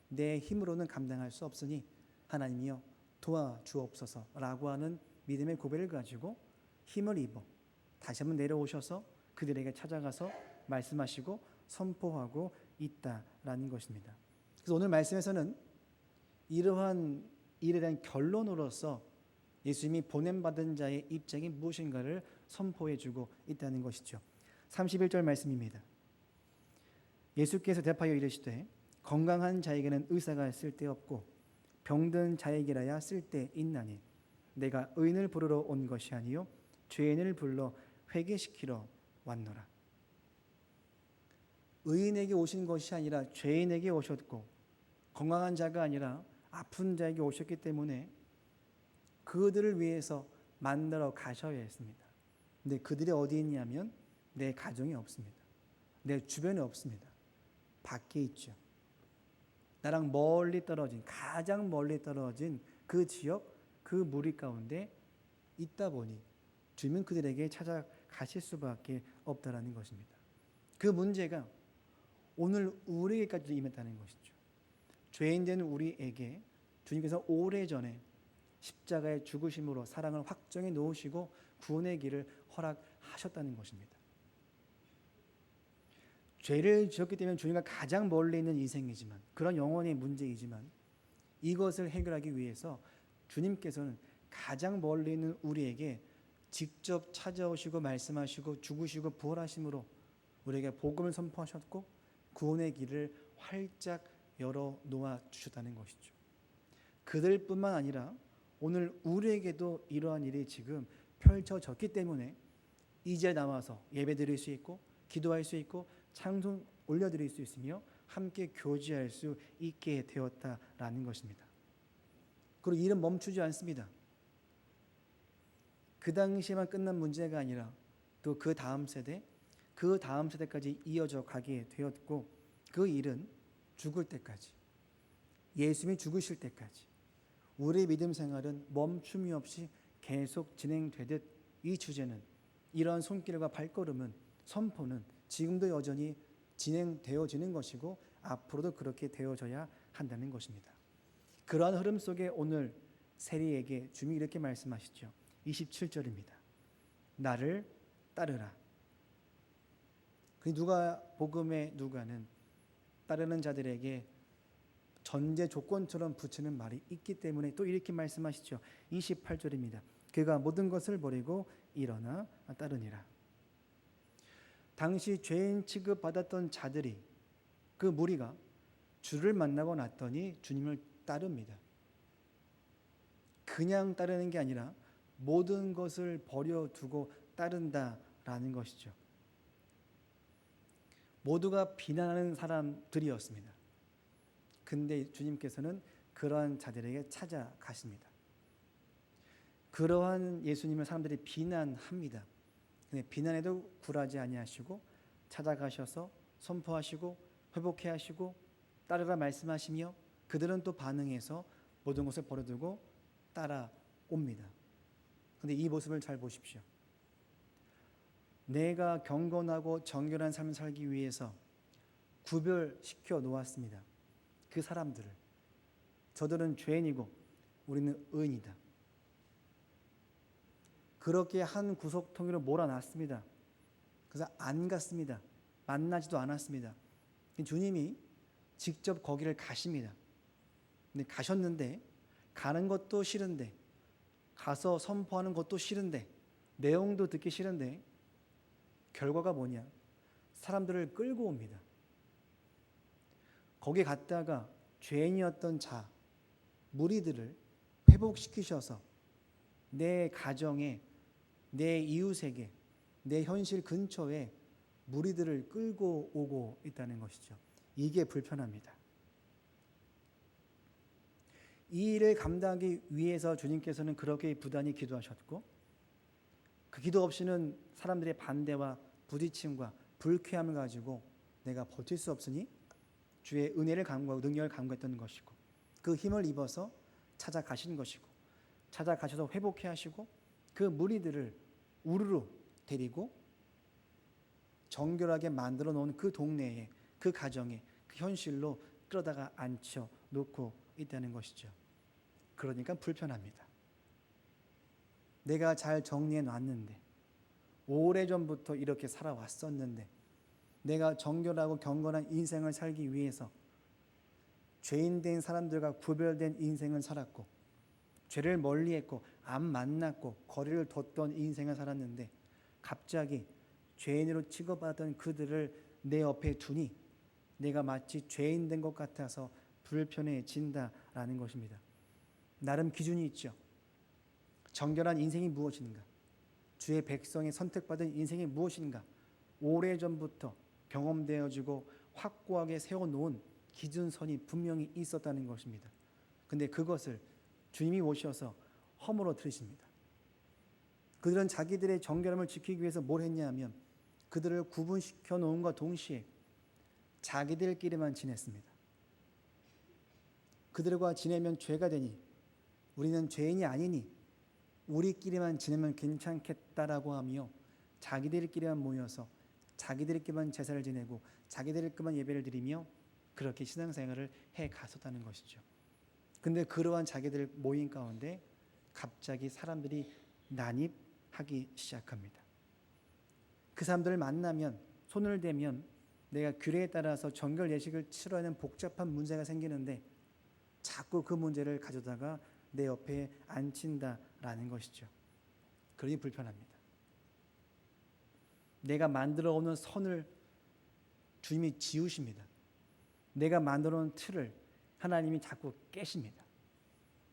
내 힘으로는 감당할 수 없으니 하나님이여 도와주옵소서라고 하는 믿음의 고백을 가지고 힘을 입어 다시 한번 내려오셔서 그들에게 찾아가서 말씀하시고 선포하고 있다라는 것입니다. 그래서 오늘 말씀에서는 이러한 일에 대한 결론으로서 예수님이 보냄받은 자의 입장이 무엇인가를 선포해주고 있다는 것이죠. 31절 말씀입니다. 예수께서 대답하여 이르시되 건강한 자에게는 의사가 쓸데없고 병든 자에게라야 쓸데있나니 내가 의인을 부르러 온 것이 아니요 죄인을 불러 회개시키러 왔노라. 의인에게 오신 것이 아니라 죄인에게 오셨고 건강한 자가 아니라 아픈 자에게 오셨기 때문에 그들을 위해서 만나러 가셔야 했습니다. 근데 그들이 어디 있냐면 내 가정에 없습니다. 내 주변에 없습니다. 밖에 있죠. 나랑 멀리 떨어진, 가장 멀리 떨어진 그 지역, 그 무리 가운데 있다 보니 주님은 그들에게 찾아가실 수밖에 없다라는 것입니다. 그 문제가 오늘 우리에게까지 임했다는 것이죠. 죄인된 우리에게 주님께서 오래전에 십자가의 죽으심으로 사랑을 확정해 놓으시고 구원의 길을 허락하셨다는 것입니다. 죄를 지었기 때문에 주님과 가장 멀리 있는 인생이지만 그런 영혼의 문제이지만 이것을 해결하기 위해서 주님께서는 가장 멀리 있는 우리에게 직접 찾아오시고 말씀하시고 죽으시고 부활하심으로 우리에게 복음을 선포하셨고 구원의 길을 활짝 열어 놓아 주셨다는 것이죠. 그들뿐만 아니라 오늘 우리에게도 이러한 일이 지금 펼쳐졌기 때문에 이제 나와서 예배드릴 수 있고 기도할 수 있고 찬송 올려드릴 수 있으며 함께 교제할 수 있게 되었다라는 것입니다. 그리고 일은 멈추지 않습니다. 그 당시에만 끝난 문제가 아니라 또 그 다음 세대까지 이어져 가게 되었고 그 일은 죽을 때까지 예수님이 죽으실 때까지 우리의 믿음 생활은 멈춤이 없이 계속 진행되듯 이 주제는 이러한 손길과 발걸음은 선포는 지금도 여전히 진행되어지는 것이고 앞으로도 그렇게 되어져야 한다는 것입니다. 그러한 흐름 속에 오늘 세리에게 주님이 이렇게 말씀하시죠. 27절입니다. 나를 따르라. 그 복음의 누가는 따르는 자들에게 전제 조건처럼 붙이는 말이 있기 때문에 또 이렇게 말씀하시죠. 28절입니다. 그가 모든 것을 버리고 일어나 따르니라. 당시 죄인 취급받았던 자들이 그 무리가 주를 만나고 났더니 주님을 따릅니다. 그냥 따르는 게 아니라 모든 것을 버려두고 따른다라는 것이죠. 모두가 비난하는 사람들이었습니다. 근데 주님께서는 그러한 자들에게 찾아가십니다. 그러한 예수님을 사람들이 비난합니다. 근데 비난에도 굴하지 아니하시고 찾아가셔서 선포하시고 회복해 하시고 따르라 말씀하시며 그들은 또 반응해서 모든 것을 버려두고 따라옵니다. 그런데 이 모습을 잘 보십시오. 내가 경건하고 정결한 삶을 살기 위해서 구별시켜 놓았습니다. 그 사람들을. 저들은 죄인이고 우리는 의인이다. 그렇게 한 구석통으로 몰아놨습니다. 그래서 안 갔습니다. 만나지도 않았습니다. 주님이 직접 거기를 가십니다. 근데 가셨는데 가는 것도 싫은데 가서 선포하는 것도 싫은데 내용도 듣기 싫은데 결과가 뭐냐? 사람들을 끌고 옵니다. 거기 갔다가 죄인이었던 자, 무리들을 회복시키셔서 내 가정에, 내 이웃에게, 내 현실 근처에 무리들을 끌고 오고 있다는 것이죠. 이게 불편합니다. 이 일을 감당하기 위해서 주님께서는 그렇게 부단히 기도하셨고 그 기도 없이는 사람들의 반대와 부딪힘과 불쾌함을 가지고 내가 버틸 수 없으니 주의 은혜를 간구하고 능력을 간구했던 것이고 그 힘을 입어서 찾아가신 것이고 찾아가셔서 회복해 하시고 그 무리들을 우르르 데리고 정결하게 만들어 놓은 그 동네에 그 가정에 그 현실로 끌어다가 앉혀 놓고 있다는 것이죠. 그러니까 불편합니다. 내가 잘 정리해 놨는데 오래전부터 이렇게 살아왔었는데 내가 정결하고 경건한 인생을 살기 위해서 죄인된 사람들과 구별된 인생을 살았고 죄를 멀리했고 안 만났고 거리를 뒀던 인생을 살았는데 갑자기 죄인으로 취급받던 그들을 내 옆에 두니 내가 마치 죄인 된 것 같아서 불편해진다라는 것입니다. 나름 기준이 있죠. 정결한 인생이 무엇인가? 주의 백성이 선택받은 인생이 무엇인가? 오래전부터 경험되어지고 확고하게 세워놓은 기준선이 분명히 있었다는 것입니다. 근데 그것을 주님이 오셔서 허물어뜨리십니다. 그들은 자기들의 정결함을 지키기 위해서 뭘 했냐 하면 그들을 구분시켜 놓은과 동시에 자기들끼리만 지냈습니다. 그들과 지내면 죄가 되니 우리는 죄인이 아니니 우리끼리만 지내면 괜찮겠다라고 하며 자기들끼리만 모여서 자기들끼리만 제사를 지내고 자기들끼리만 예배를 드리며 그렇게 신앙생활을 해갔었다는 것이죠. 근데 그러한 자기들 모임 가운데 갑자기 사람들이 난입하기 시작합니다. 그 사람들을 만나면 손을 대면 내가 규례에 따라서 정결 예식을 치러야 하는 복잡한 문제가 생기는데 자꾸 그 문제를 가져다가 내 옆에 앉힌다라는 것이죠. 그러니 불편합니다. 내가 만들어 오는 선을 주님이 지우십니다. 내가 만들어 놓은 틀을 하나님이 자꾸 깨십니다.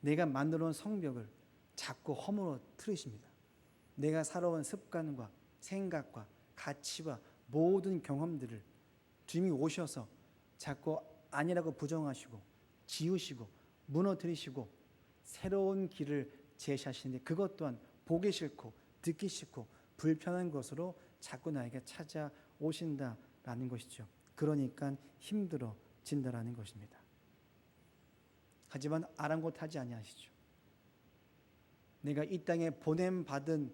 내가 만들어 놓은 성벽을 자꾸 허물어뜨리십니다. 내가 살아온 습관과 생각과 가치와 모든 경험들을 주님이 오셔서 자꾸 아니라고 부정하시고 지우시고 무너뜨리시고 새로운 길을 제시하시는데 그것 또한 보기 싫고 듣기 싫고 불편한 것으로 자꾸 나에게 찾아오신다라는 것이죠. 그러니까 힘들어진다라는 것입니다. 하지만 아랑곳하지 아니하시죠. 내가 이 땅에 보냄받은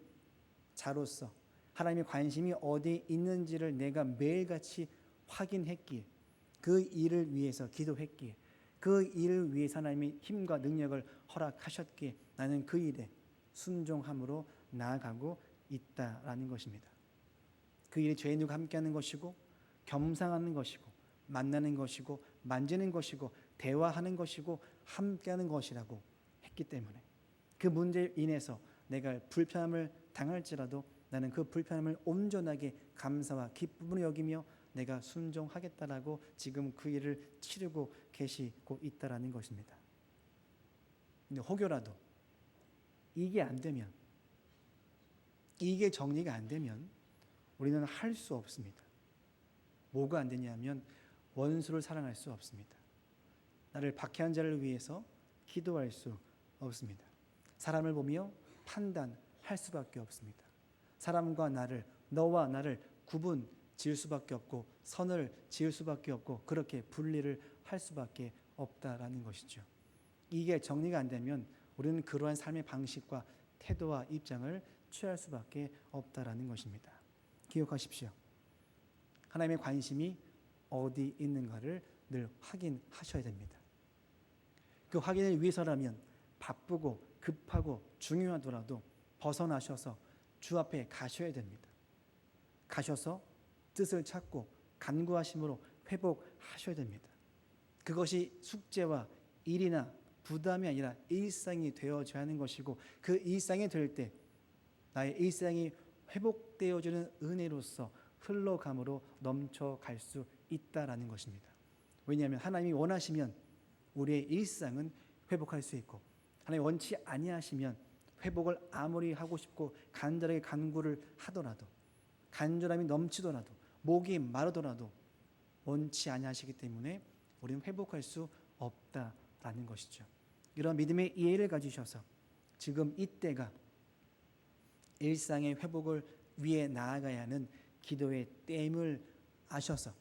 자로서 하나님의 관심이 어디에 있는지를 내가 매일같이 확인했기에 그 일을 위해서 기도했기에 그 일을 위해서 하나님이 힘과 능력을 허락하셨기에 나는 그 일에 순종함으로 나아가고 있다라는 것입니다. 그 일이 죄인들과 함께하는 것이고 겸상하는 것이고 만나는 것이고 만지는 것이고 대화하는 것이고 함께하는 것이라고 했기 때문에 그 문제에 인해서 내가 불편함을 당할지라도 나는 그 불편함을 온전하게 감사와 기쁨으로 여기며 내가 순종하겠다라고 지금 그 일을 치르고 계시고 있다라는 것입니다. 근데 혹여라도 이게 안 되면 이게 정리가 안 되면 우리는 할 수 없습니다. 뭐가 안 되냐면 원수를 사랑할 수 없습니다. 나를 박해한 자를 위해서 기도할 수 없습니다. 사람을 보며 판단할 수밖에 없습니다. 사람과 나를 너와 나를 구분 지을 수밖에 없고 선을 지을 수밖에 없고 그렇게 분리를 할 수밖에 없다라는 것이죠. 이게 정리가 안 되면 우리는 그러한 삶의 방식과 태도와 입장을 취할 수밖에 없다라는 것입니다. 기억하십시오. 하나님의 관심이 어디 있는가를 늘 확인하셔야 됩니다. 그 확인을 위해서라면 바쁘고 급하고 중요하더라도 벗어나셔서 주 앞에 가셔야 됩니다. 가셔서 뜻을 찾고 간구하심으로 회복하셔야 됩니다. 그것이 숙제와 일이나 부담이 아니라 일상이 되어져야 하는 것이고, 그 일상이 될 때 나의 일상이 회복되어지는 은혜로서 흘러감으로 넘쳐갈 수 있다라는 것입니다. 왜냐하면 하나님이 원하시면 우리의 일상은 회복할 수 있고, 하나님이 원치 아니하시면 회복을 아무리 하고 싶고 간절하게 간구를 하더라도, 간절함이 넘치더라도, 목이 마르더라도 원치 아니하시기 때문에 우리는 회복할 수 없다라는 것이죠. 이런 믿음의 이해를 가지셔서 지금 이때가 일상의 회복을 위해 나아가야 하는 기도의 때임을 아셔서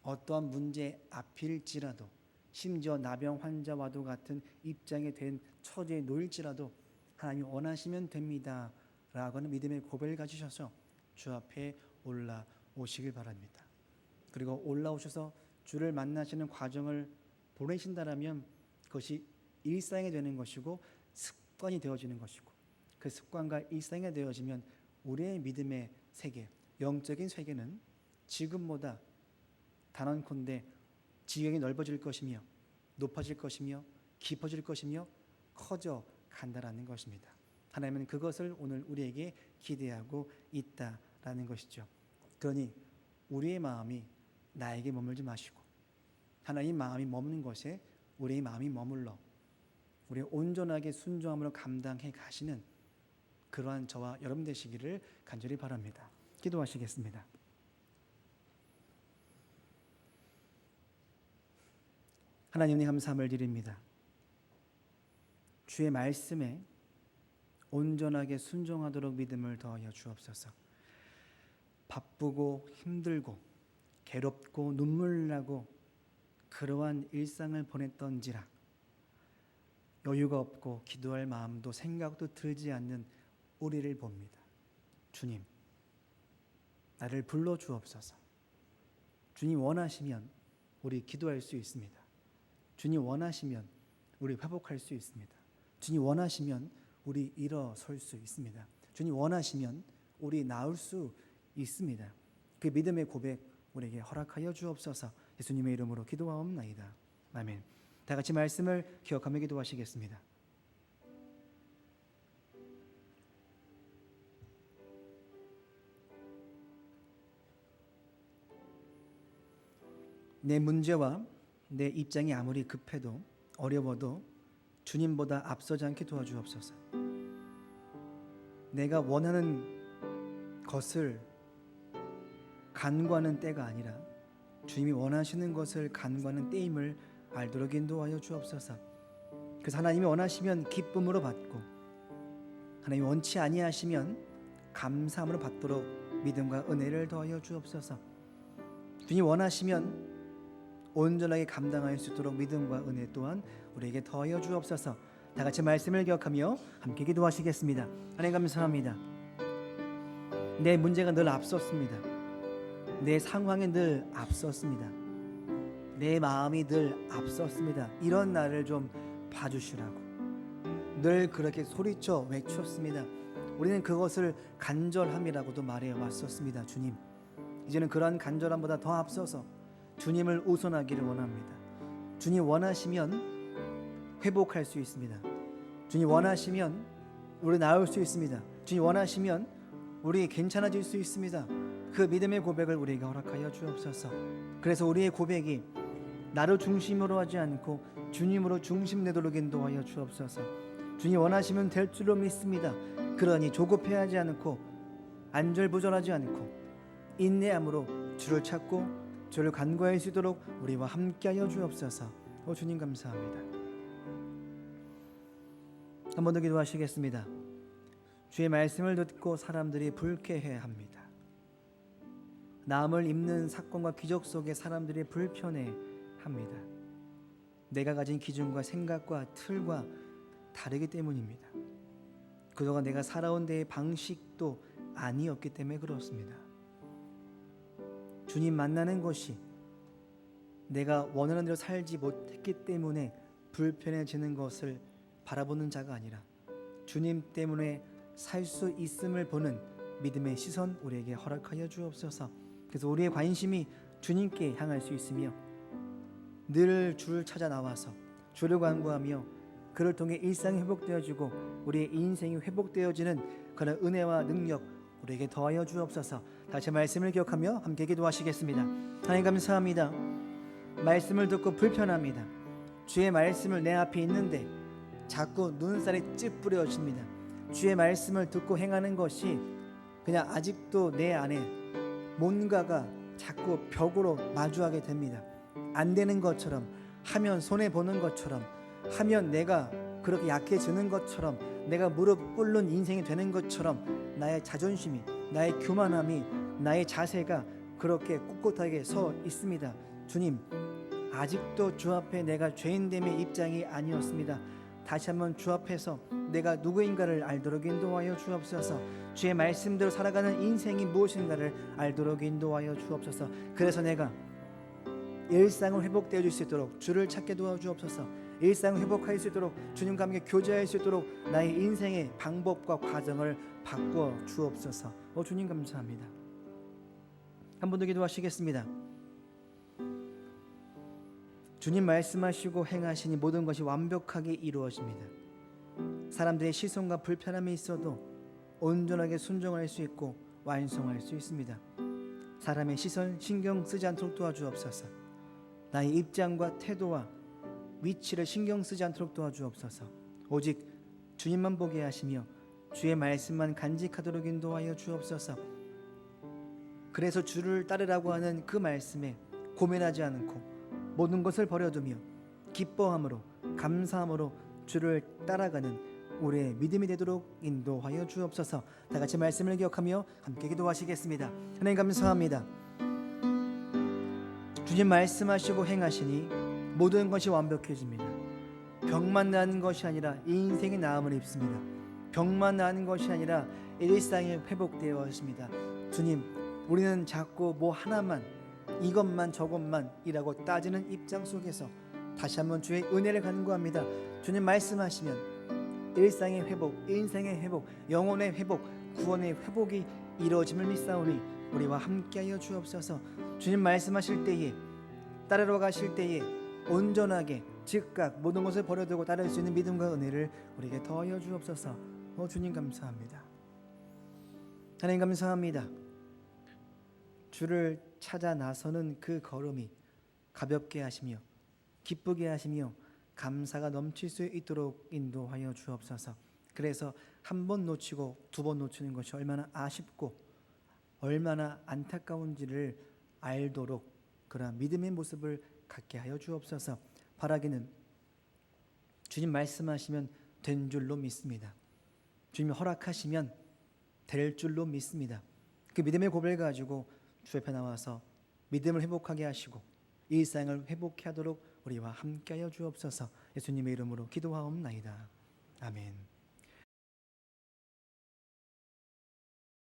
어떠한 문제 앞일지라도, 심지어 나병 환자와도 같은 입장에 된 처지에 놓일지라도 하나님이 원하시면 됩니다 라고 하는 믿음의 고백을 가지셔서 주 앞에 올라오시길 바랍니다. 그리고 올라오셔서 주를 만나시는 과정을 보내신다라면 그것이 일상이 되는 것이고 습관이 되어지는 것이고, 그 습관과 일상이 되어지면 우리의 믿음의 세계, 영적인 세계는 지금보다 단언컨대 지경이 넓어질 것이며 높아질 것이며 깊어질 것이며 커져 간다라는 것입니다. 하나님은 그것을 오늘 우리에게 기대하고 있다라는 것이죠. 그러니 우리의 마음이 나에게 머물지 마시고 하나님 마음이 머무는 곳에 우리의 마음이 머물러 우리의 온전하게 순종함으로 감당해 가시는 그러한 저와 여러분 되시기를 간절히 바랍니다. 기도하시겠습니다. 하나님, 감사함을 드립니다. 주의 말씀에 온전하게 순종하도록 믿음을 더하여 주옵소서. 바쁘고 힘들고 괴롭고 눈물 나고 그러한 일상을 보냈던지라 여유가 없고 기도할 마음도 생각도 들지 않는 우리를 봅니다. 주님, 나를 불러 주옵소서. 주님 원하시면 우리 기도할 수 있습니다. 주님 원하시면 우리 회복할 수 있습니다. 주님 원하시면 우리 일어설 수 있습니다. 주님 원하시면 우리 나을 수 있습니다. 그 믿음의 고백 우리에게 허락하여 주옵소서. 예수님의 이름으로 기도하옵나이다. 아멘. 다 같이 말씀을 기억하며 기도하시겠습니다. 내 문제와 내 입장이 아무리 급해도 어려워도 주님보다 앞서지 않게 도와주옵소서. 내가 원하는 것을 간구하는 때가 아니라 주님이 원하시는 것을 간구하는 때임을 알도록 인도하여 주옵소서. 그래서 하나님이 원하시면 기쁨으로 받고 하나님이 원치 아니하시면 감사함으로 받도록 믿음과 은혜를 더하여 주옵소서. 주님 원하시면 온전하게 감당할 수 있도록 믿음과 은혜 또한 우리에게 더하여 주옵소서. 다 같이 말씀을 기억하며 함께 기도하시겠습니다. 하나님 감사합니다. 내 문제가 늘 앞섰습니다. 내 상황이 늘 앞섰습니다. 내 마음이 늘 앞섰습니다. 이런 나를 좀 봐주시라고 늘 그렇게 소리쳐 외쳤습니다. 우리는 그것을 간절함이라고도 말해 왔었습니다. 주님, 이제는 그러한 간절함보다 더 앞서서 주님을 우선하기를 원합니다. 주님 원하시면 회복할 수 있습니다. 주님 원하시면 우리 나을 수 있습니다. 주님 원하시면 우리 괜찮아질 수 있습니다. 그 믿음의 고백을 우리에게 허락하여 주옵소서. 그래서 우리의 고백이 나를 중심으로 하지 않고 주님으로 중심 내도록 인도하여 주옵소서. 주님 원하시면 될 줄로 믿습니다. 그러니 조급해하지 않고 안절부절하지 않고 인내함으로 주를 찾고 주를 간구할 수 있도록 우리와 함께하여 주옵소서. 주님 감사합니다. 한 번 더 기도하시겠습니다. 주의 말씀을 듣고 사람들이 불쾌해합니다. 남을 입는 사건과 기적 속에 사람들이 불편해합니다. 내가 가진 기준과 생각과 틀과 다르기 때문입니다. 그동안 내가 살아온 데의 방식도 아니었기 때문에 그렇습니다. 주님 만나는 것이 내가 원하는 대로 살지 못했기 때문에 불편해지는 것을 바라보는 자가 아니라 주님 때문에 살 수 있음을 보는 믿음의 시선 우리에게 허락하여 주옵소서. 그래서 우리의 관심이 주님께 향할 수 있으며 늘 주를 찾아 나와서 주를 간구하며 그를 통해 일상이 회복되어지고 우리의 인생이 회복되어지는 그런 은혜와 능력 우리에게 더하여 주옵소서. 다시 말씀을 기억하며 함께 기도하시겠습니다. 하나님 감사합니다. 말씀을 듣고 불편합니다. 주의 말씀을 내 앞에 있는데 자꾸 눈살이 찌푸려집니다. 주의 말씀을 듣고 행하는 것이 그냥 아직도 내 안에 뭔가가 자꾸 벽으로 마주하게 됩니다. 안 되는 것처럼, 하면 손해보는 것처럼, 하면 내가 그렇게 약해지는 것처럼, 내가 무릎 꿇는 인생이 되는 것처럼 나의 자존심이, 나의 교만함이, 나의 자세가 그렇게 꿋꿋하게 서 있습니다. 주님, 아직도 주 앞에 내가 죄인됨의 입장이 아니었습니다. 다시 한번 주 앞에서 내가 누구인가를 알도록 인도하여 주옵소서. 주의 말씀대로 살아가는 인생이 무엇인가를 알도록 인도하여 주옵소서. 그래서 내가 일상을 회복되어 줄 수 있도록 주를 찾게 도와주옵소서. 일상을 회복할 수 있도록 주님과 함께 교제할 수 있도록 나의 인생의 방법과 과정을 바꾸어 주옵소서. 주님 감사합니다. 한 번 더 기도하시겠습니다. 주님 말씀하시고 행하시니 모든 것이 완벽하게 이루어집니다. 사람들의 시선과 불편함이 있어도 온전하게 순종할 수 있고 완성할 수 있습니다. 사람의 시선 신경 쓰지 않도록 도와주옵소서. 나의 입장과 태도와 위치를 신경 쓰지 않도록 도와주옵소서. 오직 주님만 보게 하시며 주의 말씀만 간직하도록 인도하여 주옵소서. 그래서 주를 따르라고 하는 그 말씀에 고민하지 않고 모든 것을 버려두며 기뻐함으로 감사함으로 주를 따라가는 우리의 믿음이 되도록 인도하여 주옵소서. 다 같이 말씀을 기억하며 함께 기도하시겠습니다. 하나님 감사합니다. 주님 말씀하시고 행하시니 모든 것이 완벽해집니다. 병만 나는 것이 아니라 인생의 나음을 입습니다. 병만 나는 것이 아니라 일상이 회복되었습니다. 주님, 우리는 자꾸 뭐 하나만, 이것만 저것만 이라고 따지는 입장 속에서 다시 한번 주의 은혜를 간구합니다. 주님 말씀하시면 일상의 회복, 인생의 회복, 영혼의 회복, 구원의 회복이 이루어짐을 믿사오니 우리와 함께하여 주옵소서. 주님 말씀하실 때에 따르러 가실 때에 온전하게 즉각 모든 것을 버려두고 따를 수 있는 믿음과 은혜를 우리에게 더하여 주옵소서. 주님 감사합니다. 하나님 감사합니다. 주를 찾아 나서는 그 걸음이 가볍게 하시며 기쁘게 하시며 감사가 넘칠 수 있도록 인도하여 주옵소서. 그래서 한 번 놓치고 두 번 놓치는 것이 얼마나 아쉽고 얼마나 안타까운지를 알도록 그러한 믿음의 모습을 갖게 하여 주옵소서. 바라기는 주님 말씀하시면 된 줄로 믿습니다. 주님이 허락하시면 될 줄로 믿습니다. 그 믿음의 고백을 가지고 주 앞에 나와서 믿음을 회복하게 하시고 일상을 회복케 하도록 우리와 함께하여 주옵소서. 예수님의 이름으로 기도하옵나이다. 아멘.